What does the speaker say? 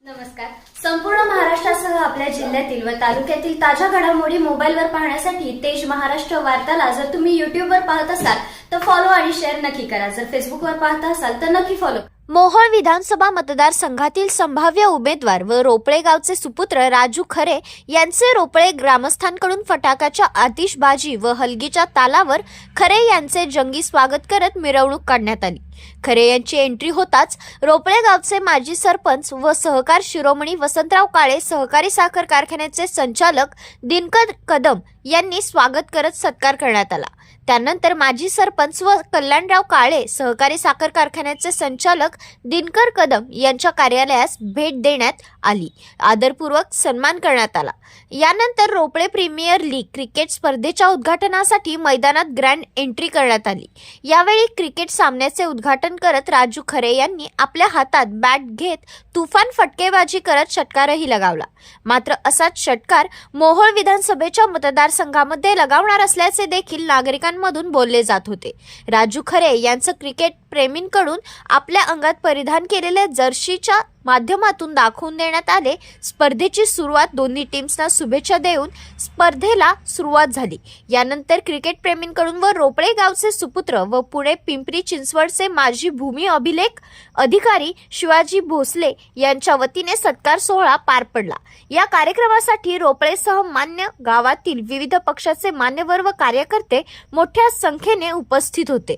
नमस्कार. संपूर्ण महाराष्ट्रासह आपल्या जिल्ह्यातील व तालुक्यातील ताज्या घडामोडी मोबाईलवर पाहण्यासाठी तेज महाराष्ट्र वार्ताला जर तुम्ही युट्यूबवर पाहत असाल तर फॉलो आणि शेअर नक्की करा. जर फेसबुकवर पाहत असाल तर नक्की फॉलो. मोहोळ विधानसभा मतदारसंघातील संभाव्य उमेदवार व रोपळे गावचे सुपुत्र राजू खरे यांचे रोपळे ग्रामस्थांकडून फटाक्याच्या आतिषबाजी व हलगीच्या तालावर खरे यांचे जंगी स्वागत करत मिरवणूक काढण्यात आली. खरे यांची एंट्री होताच रोपळे गावचे माजी सरपंच व सहकार शिरोमणी वसंतराव काळे सहकारी साखर कारखान्याचे संचालक दिनकर कदम यांनी स्वागत करत सत्कार करण्यात आला. त्यानंतर माजी सरपंच व कल्याणराव काळे सहकारी साखर कारखान्याचे संचालक दिनकर कदम यांच्या कार्यालयास भेट देण्यात आली. आदरपूर्वक सन्मान करण्यात आला. यानंतर रोपळे प्रीमियर लीग क्रिकेट स्पर्धेच्या उद्घाटनासाठी मैदानात ग्रँड एंट्री करण्यात आली. यावेळी क्रिकेट सामन्याचे उद्घाटन करत राजू खरे यांनी आपल्या हातात बॅट घेत तुफान फटकेबाजी करत षटकारही लगावला. मात्र असाच षटकार मोहोळ विधानसभेच्या मतदारसंघामध्ये लगावणार असल्याचे देखील नागरिकांमधून बोलले जात होते. राजू खरे यांचं क्रिकेट प्रेमींकडून आपल्या अंगात परिधान केलेल्या जर्सीच्या माध्यमातून दाखवून देण्यात आले. स्पर्धेची सुरुवात दोन्ही टीम्सना शुभेच्छा देऊन स्पर्धेला सुरुवात झाली. यानंतर क्रिकेट प्रेमींकडून व रोपळे गावचे सुपुत्र व पुणे पिंपरी चिंचवडचे माजी भूमी अभिलेख अधिकारी शिवाजी भोसले यांच्या वतीने सत्कार सोहळा पार पडला. या कार्यक्रमासाठी रोपळेसह मान्य गावातील विविध पक्षाचे मान्यवर व कार्यकर्ते मोठ्या संख्येने उपस्थित होते.